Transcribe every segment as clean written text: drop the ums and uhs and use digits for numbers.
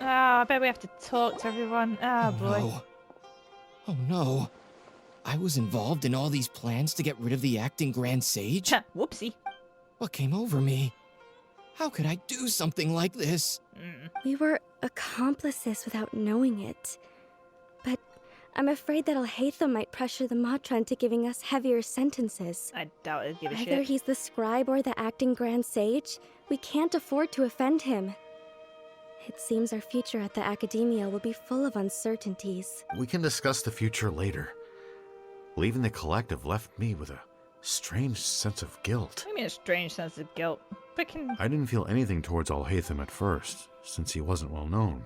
I bet we have to talk to everyone. Oh boy. No. Oh no. I was involved in all these plans to get rid of the acting Grand Sage? Whoopsie. What came over me? How could I do something like this? We were accomplices without knowing it. But I'm afraid that Alhaitham might pressure the Matron into giving us heavier sentences. I doubt it'd give a Either shit. he's the scribe or the acting Grand Sage. We can't afford to offend him. It seems our future at the Academia will be full of uncertainties. We can discuss the future later. Leaving the collective left me with a strange sense of guilt. I mean, a strange sense of guilt. But I didn't feel anything towards Alhaitham at first, since he wasn't well known.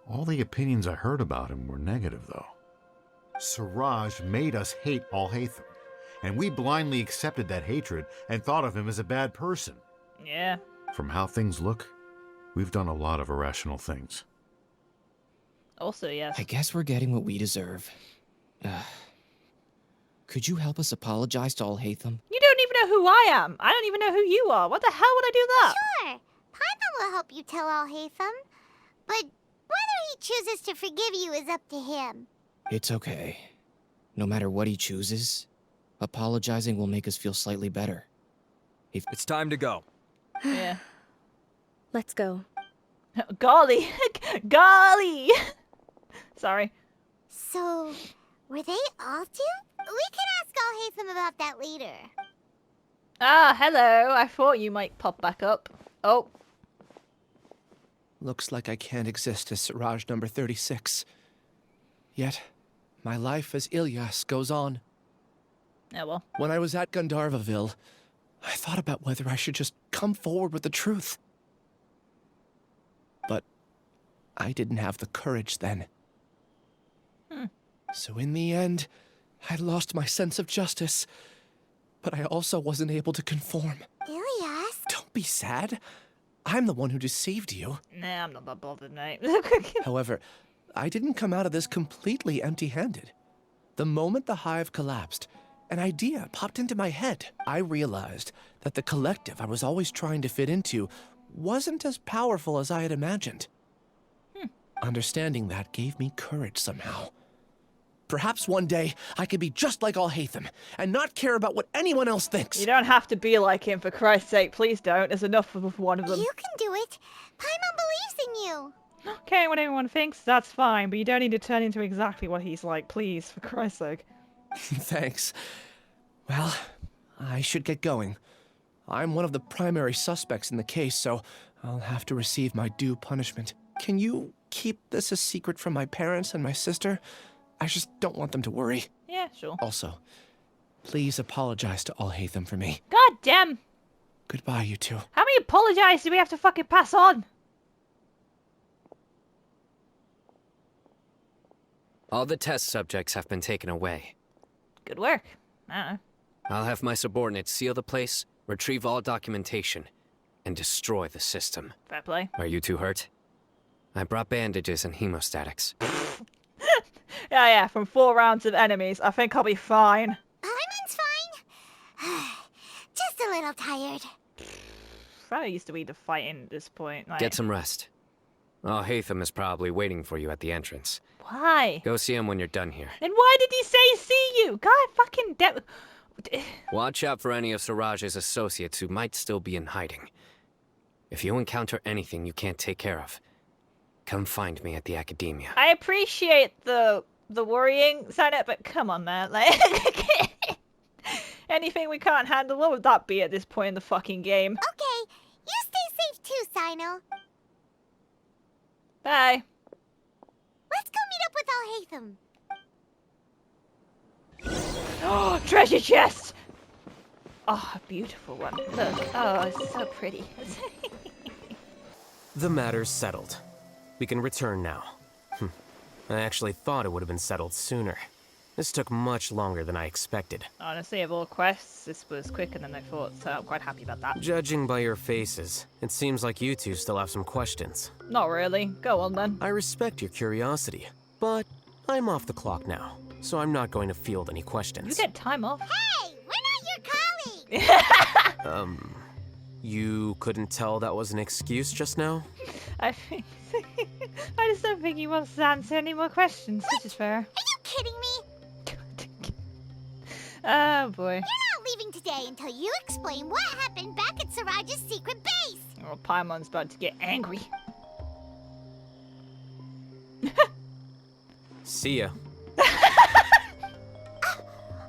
All the opinions I heard about him were negative, though. Siraj made us hate Alhaitham, and we blindly accepted that hatred and thought of him as a bad person. Yeah. From how things look, we've done a lot of irrational things. Also, yes. I guess we're getting what we deserve. Could you help us apologize to Alhaitham? You don't even know who I am. I don't even know who you are. What the hell would I do that? Sure. Paimon will help you tell Alhaitham. But whether he chooses to forgive you is up to him. It's okay. No matter what he chooses, apologizing will make us feel slightly better. It's time to go. Yeah. Let's go. Golly. Golly. Sorry. So, were they all doomed? We can ask Alhaitham about that later. Ah, hello. I thought you might pop back up. Oh. Looks like I can't exist as Siraj number 36. Yet, my life as Ilyas goes on. Oh well. When I was at Gandharvaville, I thought about whether I should just come forward with the truth. But I didn't have the courage then. So in the end, I lost my sense of justice. But I also wasn't able to conform. Ilyas? Don't be sad. I'm the one who deceived you. Nah, I'm not that bothered, mate. However, I didn't come out of this completely empty-handed. The moment the hive collapsed, an idea popped into my head. I realized that the collective I was always trying to fit into wasn't as powerful as I had imagined. Understanding that gave me courage somehow. Perhaps one day I could be just like Alhaitham and not care about what anyone else thinks. You don't have to be like him, for Christ's sake. Please don't. There's enough of one of them. You can do it. Paimon believes in you. Okay, what everyone thinks, that's fine, but you don't need to turn into exactly what he's like, please, for Christ's sake. Thanks. Well, I should get going. I'm one of the primary suspects in the case, so I'll have to receive my due punishment. Can you keep this a secret from my parents and my sister? I just don't want them to worry. Yeah, sure. Also, please apologize to Alhaitham for me. God damn! Goodbye, you two. How many apologize do we have to fucking pass on? All the test subjects have been taken away. Good work. I don't know. I'll have my subordinates seal the place, retrieve all documentation, and destroy the system. Fair play. Are you two hurt? I brought bandages and hemostatics. Yeah, from 4 rounds of enemies, I think I'll be fine. Paimon's fine. Just a little tired. I used to be the fighting at this point. Like, Get some rest. Alhaitham is probably waiting for you at the entrance. why? Go see him when you're done here. Then why did he say see you? God fucking Watch out for any of Siraj's associates who might still be in hiding. If you encounter anything you can't take care of, come find me at the Academia. I appreciate the worrying, Senate, but come on, man. Like, anything we can't handle, what would that be at this point in the fucking game? Okay, you stay safe too, Sino. Bye. Let's go meet up with Alhaitham. Oh, treasure chest! Oh, a beautiful one. Look. Oh, it's so pretty. The matter's settled. We can return now. I actually thought it would have been settled sooner. This took much longer than I expected. Honestly, of all quests, this was quicker than I thought, so I'm quite happy about that. Judging by your faces, it seems like you two still have some questions. Not really. Go on, then. I respect your curiosity, but I'm off the clock now, so I'm not going to field any questions. You get time off. Hey, we're not your colleagues! You couldn't tell that was an excuse just now? I think I just don't think he wants to answer any more questions, which is fair. Are you kidding me? Oh boy. You're not leaving today until you explain what happened back at Siraj's secret base. Oh, Paimon's about to get angry. See ya.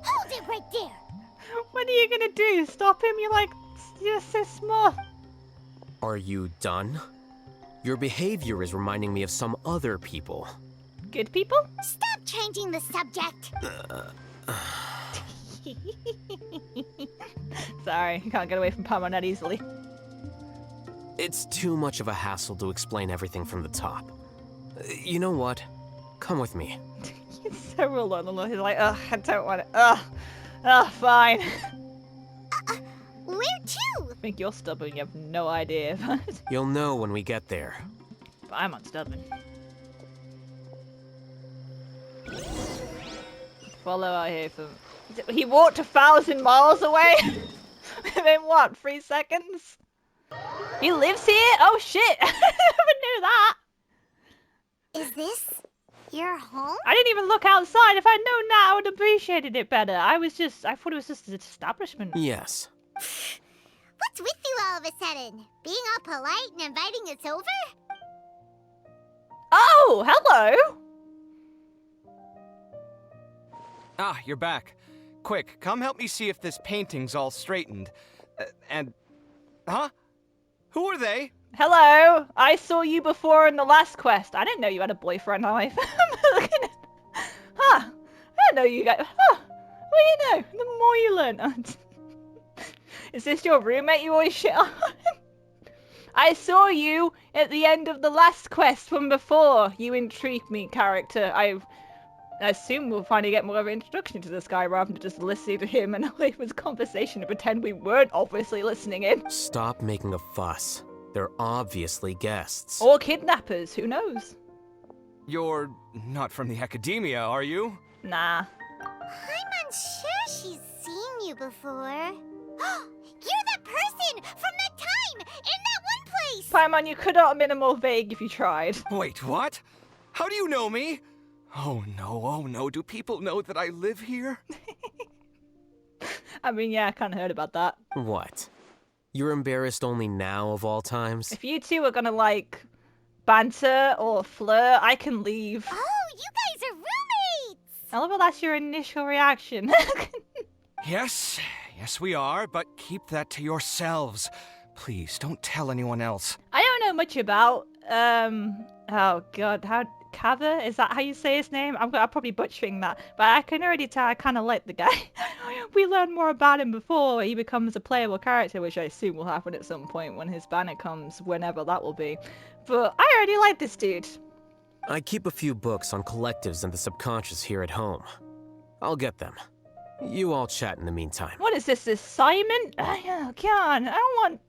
Hold it right there. What are you gonna do? Stop him? You're so small. Are you done? Your behavior is reminding me of some other people. Good people? Stop changing the subject. Sorry, you can't get away from Paimon that easily. It's too much of a hassle to explain everything from the top. You know what? Come with me. He's so alone. He's like, ugh, I don't want it. Ugh, fine. Where to? I think you're stubborn, you have no idea. You'll know when we get there. But I'm not stubborn. Follow Alhaitham. He walked 1,000 miles away? Within what, 3 seconds? He lives here? Oh shit! I never knew that! Is this your home? I didn't even look outside. If I'd known that, I would have appreciated it better. I thought it was just an establishment. Yes. What's with you all of a sudden? Being all polite and inviting us over? Oh, hello! Ah, you're back. Quick, come help me see if this painting's all straightened. Huh? Who are they? Hello! I saw you before in the last quest. I didn't know you had a boyfriend, Huh? I didn't know you guys... Huh. What do you know? The more you learn. Is this your roommate you always shit on? I saw you at the end of the last quest from before. You intrigue me, character. I assume we'll finally get more of an introduction to this guy rather than just listening to him and Alhaitham's conversation and pretend we weren't obviously listening in. Stop making a fuss. They're obviously guests. Or kidnappers, who knows? You're not from the academia, are you? Nah. I'm unsure she's seen you before. You're that person from that time in that one place! Paimon, you could not have been more vague if you tried. Wait, what? How do you know me? Oh no, do people know that I live here? I mean, yeah, I kind of heard about that. What? You're embarrassed only now of all times? If you two are gonna, like, banter or flirt, I can leave. Oh, you guys are roommates! I love how that's your initial reaction. Yes we are, but keep that to yourselves. Please, don't tell anyone else. I don't know much about, oh god, Kaveh? Is that how you say his name? I'm probably butchering that, but I can already tell I kind of like the guy. We learn more about him before he becomes a playable character, which I assume will happen at some point when his banner comes, whenever that will be. But I already like this dude. I keep a few books on collectives and the subconscious here at home. I'll get them. You all chat in the meantime. What is this assignment? Oh god, I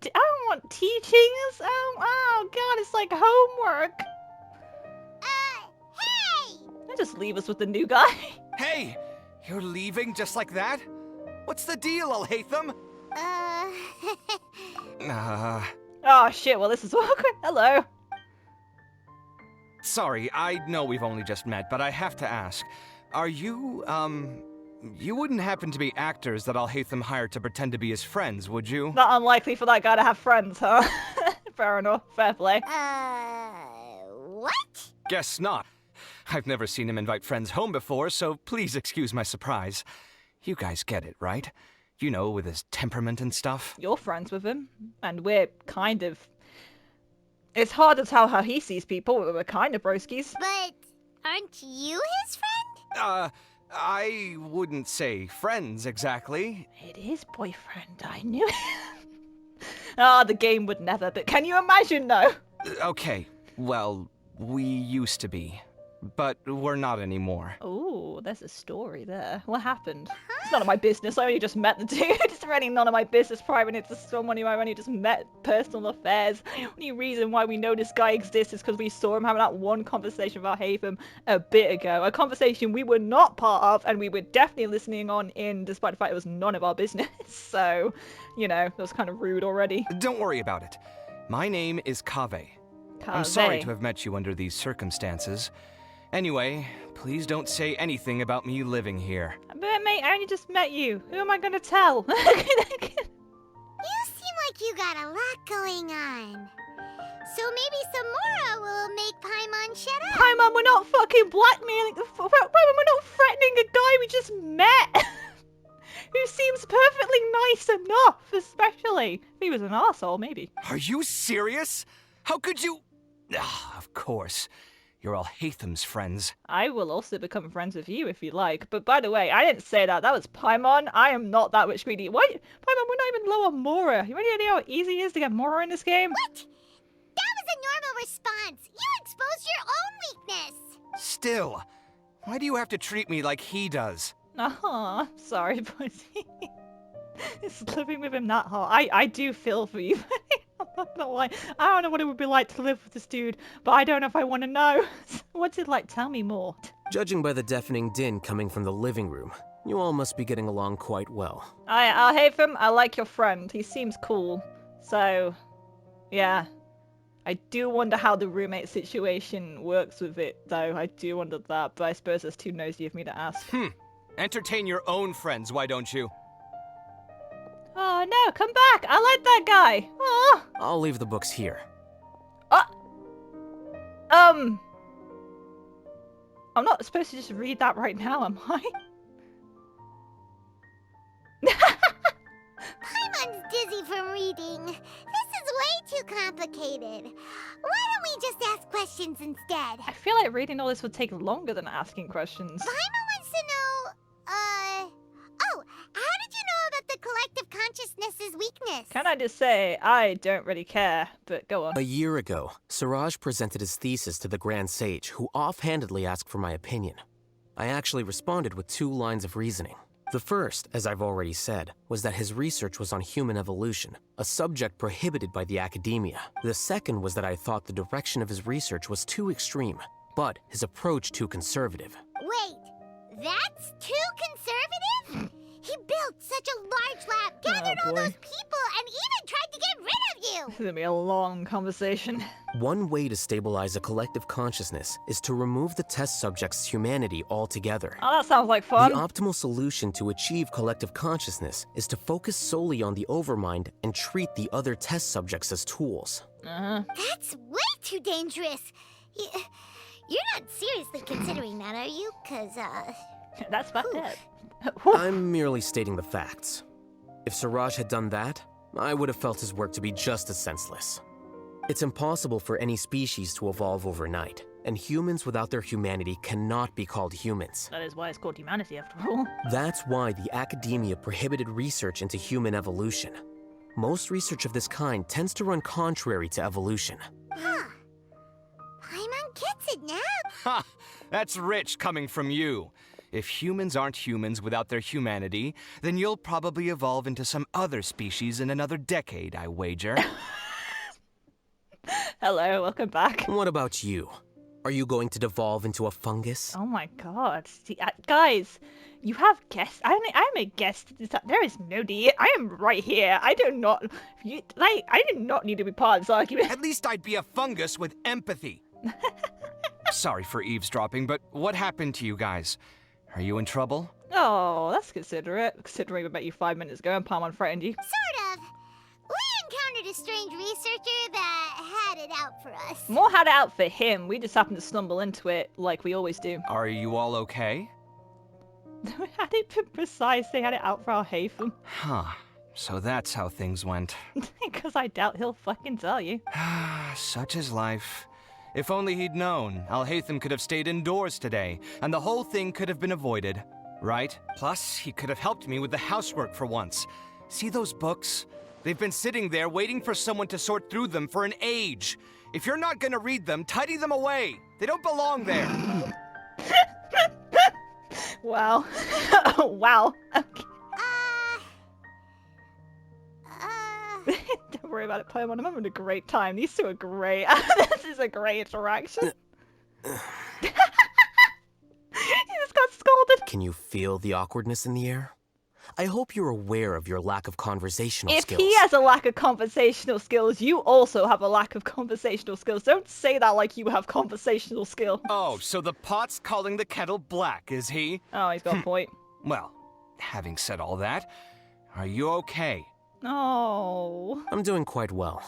don't want teachings. Oh god, it's like homework. Hey! Don't just leave us with the new guy. Hey! You're leaving just like that? What's the deal, Alhaitham? Oh shit, well this is awkward. Hello. Sorry, I know we've only just met, but I have to ask. Are you, you wouldn't happen to be actors that Alhaitham hired to pretend to be his friends, would you? Not unlikely for that guy to have friends, huh? Fair enough, fair play. What? Guess not. I've never seen him invite friends home before, so please excuse my surprise. You guys get it, right? You know, with his temperament and stuff. You're friends with him, and we're kind of... It's hard to tell how he sees people, but we're kind of broskies. But aren't you his friend? I wouldn't say friends, exactly. It is boyfriend, I knew it. Ah, the game would never, but can you imagine, though? Okay, well, we used to be. But we're not anymore. Oh, there's a story there. What happened? It's none of my business. I only just met the dude. It's really none of my business. Private. It's someone who I only just met. Personal affairs. The only reason why we know this guy exists is because we saw him having that one conversation about Alhaitham a bit ago. A conversation we were not part of, and we were definitely listening on in, despite the fact it was none of our business. So, you know, that was kind of rude already. Don't worry about it. My name is Kaveh. I'm sorry to have met you under these circumstances. Anyway, please don't say anything about me living here. But mate, I only just met you. Who am I gonna tell? You seem like you got a lot going on. So maybe some more will make Paimon shut up. Paimon, we're not fucking blackmailing. Paimon, we're not threatening a guy we just met. Who seems perfectly nice enough, especially if he was an arsehole, maybe. Are you serious? How could you? Ah, of course. You're Alhaitham's friends. I will also become friends with you if you like. But by the way, I didn't say that. That was Paimon. I am not that much greedy. What? Paimon, we're not even low on Mora. You ready to know how easy it is to get Mora in this game? What? That was a normal response. You exposed your own weakness. Still, why do you have to treat me like he does? Aw, sorry, buddy. It's living with him that hard. I do feel for you. I'm not gonna lie. I don't know what it would be like to live with this dude, but I don't know if I want to know. What's it like? Tell me more. Judging by the deafening din coming from the living room, you all must be getting along quite well. Alhaitham, I like your friend. He seems cool. So, yeah. I do wonder how the roommate situation works with it, though. I do wonder that, but I suppose it's too nosy of me to ask. Entertain your own friends, why don't you? Oh no, come back! I like that guy! Oh. I'll leave the books here. I'm not supposed to just read that right now, am I? Paimon's dizzy from reading. This is way too complicated. Why don't we just ask questions instead? I feel like reading all this would take longer than asking questions. Paimon wants to know, oh, how did you know about the collective consciousness's weakness? Can I just say, I don't really care, but go on. A year ago, Siraj presented his thesis to the Grand Sage, who offhandedly asked for my opinion. I actually responded with 2 lines of reasoning. The first, as I've already said, was that his research was on human evolution, a subject prohibited by the academia. The second was that I thought the direction of his research was too extreme, but his approach too conservative. Wait, that's too conservative? He built such a large lab, gathered all those people, and even tried to get rid of you! This is gonna be a long conversation. One way to stabilize a collective consciousness is to remove the test subject's humanity altogether. Oh, that sounds like fun. The optimal solution to achieve collective consciousness is to focus solely on the overmind and treat the other test subjects as tools. That's way too dangerous. You're not seriously considering that, are you? 'Cause, That's fucked up. I'm merely stating the facts. If Siraj had done that, I would have felt his work to be just as senseless. It's impossible for any species to evolve overnight, and humans without their humanity cannot be called humans. That is why it's called humanity, after all. That's why the academia prohibited research into human evolution. Most research of this kind tends to run contrary to evolution. Huh. Paimon gets it now. Ha! That's rich coming from you. If humans aren't humans without their humanity, then you'll probably evolve into some other species in another decade, I wager. Hello, welcome back. What about you? Are you going to devolve into a fungus? Oh my god. See, guys, you have guests. I'm a guest. There is no D. I am right here. I do not... I did not need to be part of this argument. At least I'd be a fungus with empathy. Sorry for eavesdropping, but what happened to you guys? Are you in trouble? Oh, that's considerate. Considering we met you 5 minutes ago and Paimon threatened you. Sort of. We encountered a strange researcher that had it out for us. More had it out for him. We just happened to stumble into it like we always do. Are you all okay? Had it been precise, they had it out for Alhaitham. Huh. So that's how things went. Because I doubt he'll fucking tell you. Such is life. If only he'd known, Alhaitham could have stayed indoors today, and the whole thing could have been avoided, right? Plus, he could have helped me with the housework for once. See those books? They've been sitting there waiting for someone to sort through them for an age. If you're not gonna read them, tidy them away. They don't belong there. Wow. Wow. Okay. worry about it, Paimon. I'm having a great time. These two are great. This is a great interaction. He just got scolded. Can you feel the awkwardness in the air? I hope you're aware of your lack of conversational If skills. he has a lack of conversational skills, you also have a lack of conversational skills. Don't say that like you have conversational skill. Oh, so the pot's calling the kettle black, is he? Oh, he's got a point. Well, having said all that, are you okay? Oh. I'm doing quite well.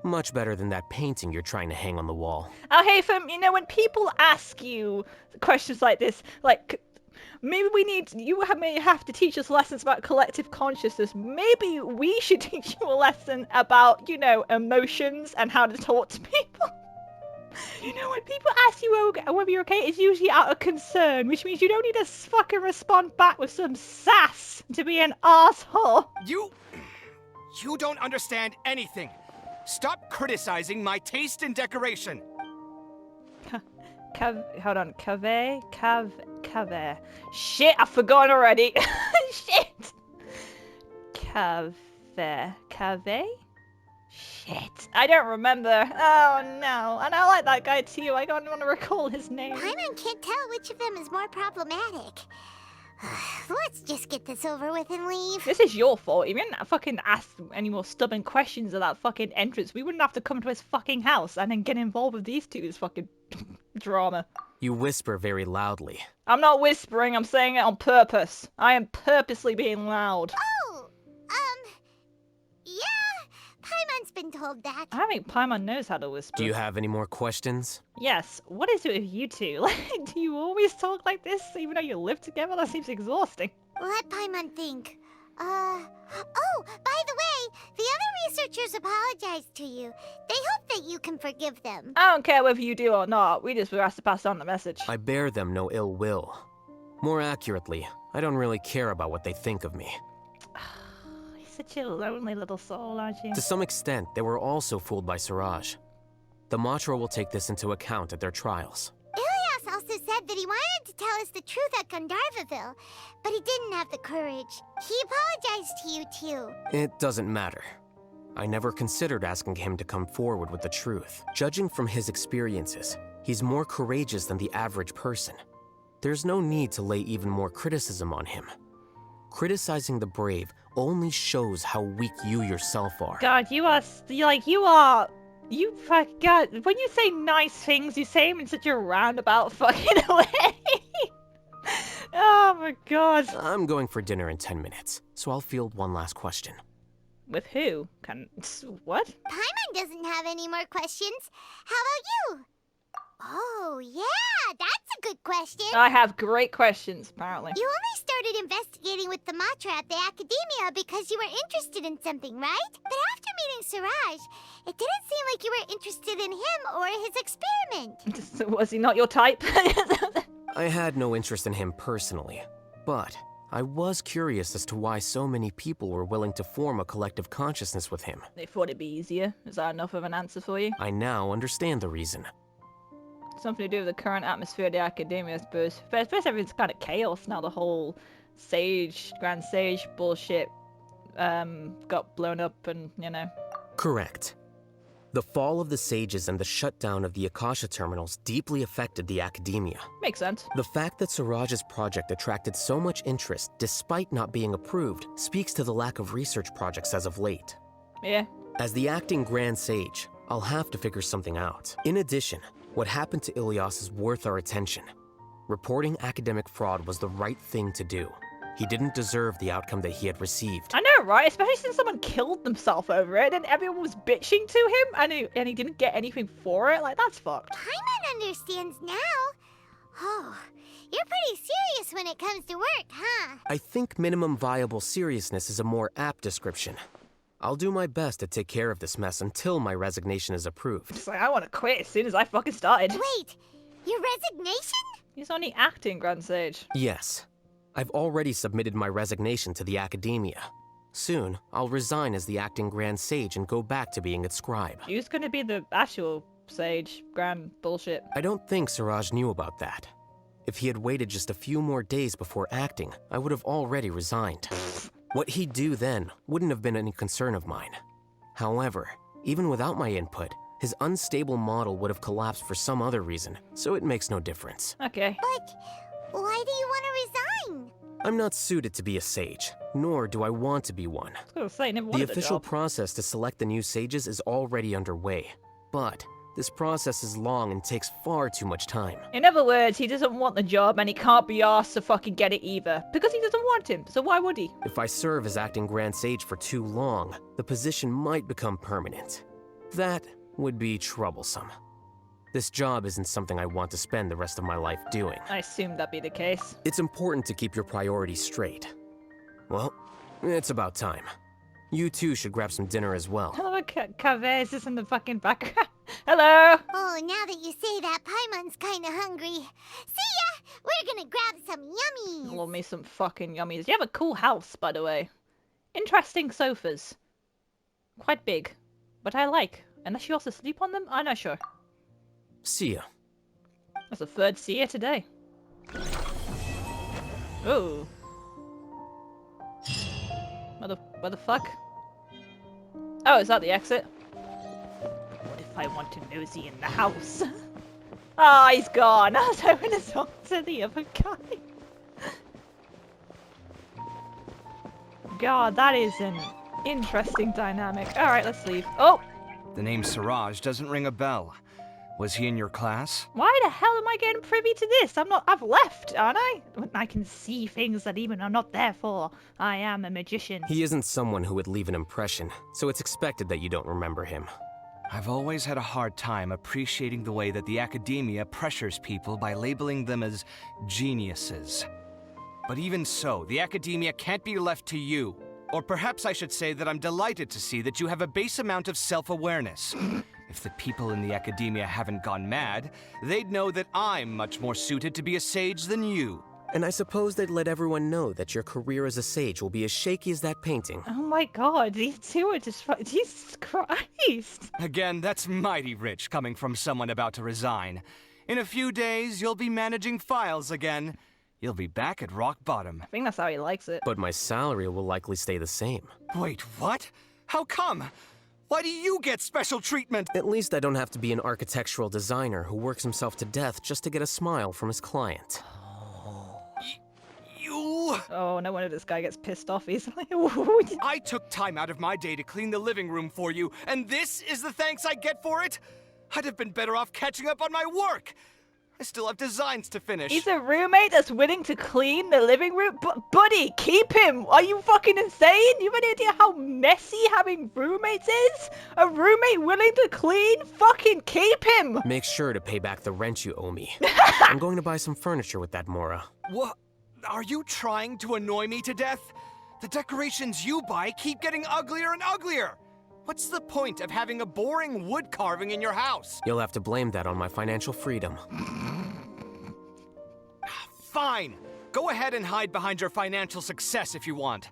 Much better than that painting you're trying to hang on the wall. Alhaitham, you know, when people ask you questions like this, like, maybe you may have to teach us lessons about collective consciousness. Maybe we should teach you a lesson about, you know, emotions and how to talk to people. You know, when people ask you whether you're okay, it's usually out of concern, which means you don't need to fucking respond back with some sass to be an asshole. You don't understand anything. Stop criticizing my taste in decoration. Hold on, Kaveh. Shit, I've forgotten already. Shit. Kaveh? Shit, I don't remember. Oh no, and I like that guy too. I don't want to recall his name. Paimon can't tell which of them is more problematic. Let's just get this over with and leave. This is your fault. If you didn't fucking ask any more stubborn questions at that fucking entrance, we wouldn't have to come to his fucking house and then get involved with these two's fucking drama. You whisper very loudly. I'm not whispering, I'm saying it on purpose. I am purposely being loud. Oh, yeah, Paimon's been told that. I don't think Paimon knows how to whisper. Do you have any more questions? Yes. What is it with you two? Like, do you always talk like this even though you live together? That seems exhausting. Let Paimon think. Oh, by the way, the other researchers apologized to you. They hope that you can forgive them. I don't care whether you do or not. We just were asked to pass on the message. I bear them no ill will. More accurately, I don't really care about what they think of me. You're such a lonely little soul, aren't you? To some extent, they were also fooled by Siraj. The Matra will take this into account at their trials. Ilias also said that he wanted to tell us the truth at Gandharvaville, but he didn't have the courage. He apologized to you too. It doesn't matter. I never considered asking him to come forward with the truth. Judging from his experiences, he's more courageous than the average person. There's no need to lay even more criticism on him. Criticizing the brave only shows how weak you yourself are. God, you fuck God. When you say nice things, you say them in such a roundabout fucking way. Oh my God. I'm going for dinner in 10 minutes, so I'll field one last question. With who? What? Paimon doesn't have any more questions. How about you? Oh, yeah, that's a good question. I have great questions, apparently. You only started investigating with the Matra at the Academia because you were interested in something, right? But after meeting Siraj, it didn't seem like you were interested in him or his experiment. Was he not your type? I had no interest in him personally, but I was curious as to why so many people were willing to form a collective consciousness with him. They thought it'd be easier. Is that enough of an answer for you? I now understand the reason. Something to do with the current atmosphere of the Academia, I suppose. But I suppose everything's kind of chaos now. The whole Grand Sage bullshit got blown up and, you know. Correct. The fall of the Sages and the shutdown of the Akasha terminals deeply affected the Academia. Makes sense. The fact that Siraj's project attracted so much interest despite not being approved speaks to the lack of research projects as of late. Yeah. As the acting Grand Sage, I'll have to figure something out. In addition, what happened to Ilias is worth our attention. Reporting academic fraud was the right thing to do. He didn't deserve the outcome that he had received. I know, right? Especially since someone killed themselves over it and everyone was bitching to him and he didn't get anything for it. Like, that's fucked. Paimon understands now. Oh, you're pretty serious when it comes to work, huh? I think minimum viable seriousness is a more apt description. I'll do my best to take care of this mess until my resignation is approved. It's like, I want to quit as soon as I fucking started. Wait, your resignation? He's only acting, Grand Sage. Yes. I've already submitted my resignation to the Academia. Soon, I'll resign as the acting Grand Sage and go back to being its scribe. Who's gonna be the actual Sage? Grand bullshit. I don't think Siraj knew about that. If he had waited just a few more days before acting, I would have already resigned. What he'd do then wouldn't have been any concern of mine. However, even without my input, his unstable model would have collapsed for some other reason, so it makes no difference. Okay. But why do you want to resign? I'm not suited to be a sage, nor do I want to be one. I was gonna say, never The wanted official a job. process to select the new sages is already underway, but this process is long and takes far too much time. In other words, he doesn't want the job and he can't be asked to fucking get it either. Because he doesn't want him, so why would he? If I serve as acting Grand Sage for too long, the position might become permanent. That would be troublesome. This job isn't something I want to spend the rest of my life doing. I assumed that'd be the case. It's important to keep your priorities straight. Well, it's about time. You two should grab some dinner as well. Hello, Kaveh is just in the fucking background. Hello! Oh, now that you say that, Paimon's kinda hungry. See ya! We're gonna grab some yummies! Love me some fucking yummies. You have a cool house, by the way. Interesting sofas. Quite big. But I like. Unless you also sleep on them? I'm not sure. See ya. That's the third see ya today. Ooh. What the fuck? Oh, is that the exit? What if I want to nosy in the house? Ah, he's gone. I was hoping to talk to the other guy. God, that is an interesting dynamic. Alright, let's leave. Oh! The name Siraj doesn't ring a bell. Was he in your class? Why the hell am I getting privy to this? I've left, aren't I? I can see things that even I'm not there for. I am a magician. He isn't someone who would leave an impression, so it's expected that you don't remember him. I've always had a hard time appreciating the way that the academia pressures people by labeling them as geniuses. But even so, the academia can't be left to you. Or perhaps I should say that I'm delighted to see that you have a base amount of self-awareness. If the people in the academia haven't gone mad, they'd know that I'm much more suited to be a sage than you. And I suppose they'd let everyone know that your career as a sage will be as shaky as that painting. Oh my god, these two are just Jesus Christ! Again, that's mighty rich coming from someone about to resign. In a few days, you'll be managing files again. You'll be back at rock bottom. I think that's how he likes it. But my salary will likely stay the same. Wait, what? How come? Why do you get special treatment? At least I don't have to be an architectural designer who works himself to death just to get a smile from his client. You... Oh, no wonder this guy gets pissed off easily. I took time out of my day to clean the living room for you, and this is the thanks I get for it? I'd have been better off catching up on my work. I still have designs to finish. He's a roommate that's willing to clean the living room? Buddy, keep him! Are you fucking insane? You have any idea how messy having roommates is? A roommate willing to clean? Fucking keep him! Make sure to pay back the rent you owe me. I'm going to buy some furniture with that Mora. What? Are you trying to annoy me to death? The decorations you buy keep getting uglier and uglier. What's the point of having a boring wood carving in your house? You'll have to blame that on my financial freedom. Fine. Go ahead and hide behind your financial success if you want.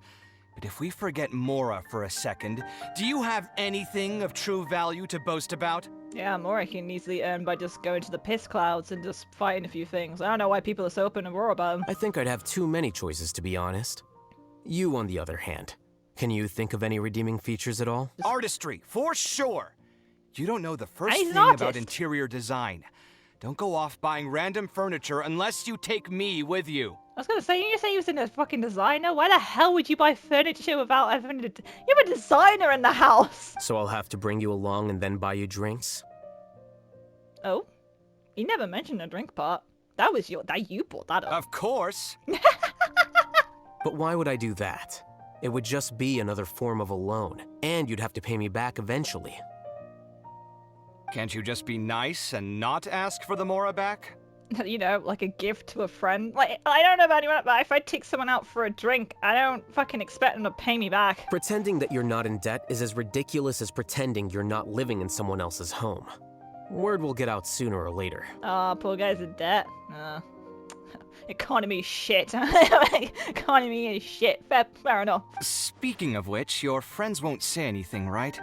But if we forget Mora for a second, do you have anything of true value to boast about? Yeah, Mora can easily earn by just going to the piss clouds and just fighting a few things. I don't know why people are so open and raw about him. I think I'd have too many choices, to be honest. You, on the other hand, can you think of any redeeming features at all? Artistry, for sure. You don't know the first He's thing an artist. about interior design. Don't go off buying random furniture unless you take me with you. I was gonna say, you say he was in a fucking designer? Why the hell would you buy furniture without having a... You have a designer in the house! So I'll have to bring you along and then buy you drinks? Oh? You never mentioned the drink part. That was you brought that up. Of course. But why would I do that? It would just be another form of a loan, and you'd have to pay me back eventually. Can't you just be nice and not ask for the Mora back? You know, like a gift to a friend. Like, I don't know about anyone, but if I take someone out for a drink, I don't fucking expect them to pay me back. Pretending that you're not in debt is as ridiculous as pretending you're not living in someone else's home. Word will get out sooner or later. Ah, poor guy's in debt. Economy is shit. Economy is shit. Fair enough. Speaking of which, your friends won't say anything, right?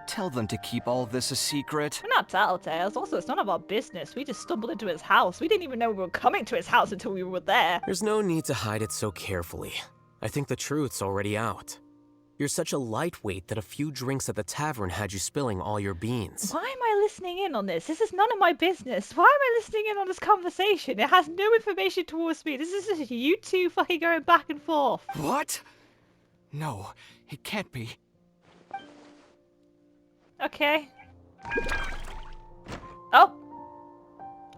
Tell them to keep all this a secret. We're not tattletales. Also, it's none of our business. We just stumbled into his house. We didn't even know we were coming to his house until we were there. There's no need to hide it so carefully. I think the truth's already out. You're such a lightweight that a few drinks at the tavern had you spilling all your beans. Why am I listening in on this? This is none of my business. Why am I listening in on this conversation? It has no information towards me. This is just you two fucking going back and forth. What? No, it can't be. Okay. Oh.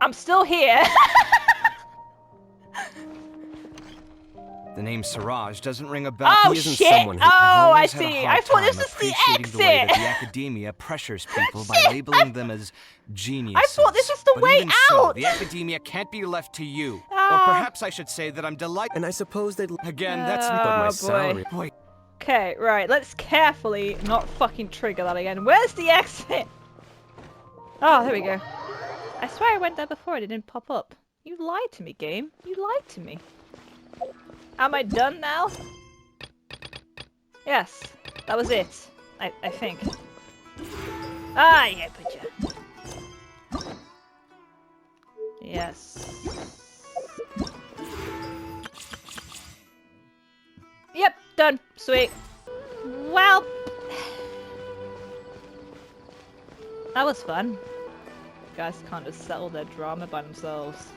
I'm still here. The name Siraj doesn't ring a bell. Oh He isn't shit! someone who- Oh, I've I always had a see. hard I thought this time was the appreciating the way that exit. the academia pressures people by labeling them as geniuses. I thought this was the But way even so, out. the academia can't be left to you. Or Ah. perhaps I should say that I'm delighted. And I suppose they'd... Again, that's Oh, But my boy. salary... Wait, Okay, right. Let's carefully not fucking trigger that again. Where's the exit? Oh, there we go. I swear I went there before and it didn't pop up. You lied to me, game. You lied to me. Am I done now? Yes, that was it. I think. Ah, yeah, but yeah. Yes. Yep, done. Sweet. Well, that was fun. You guys can't just settle their drama by themselves.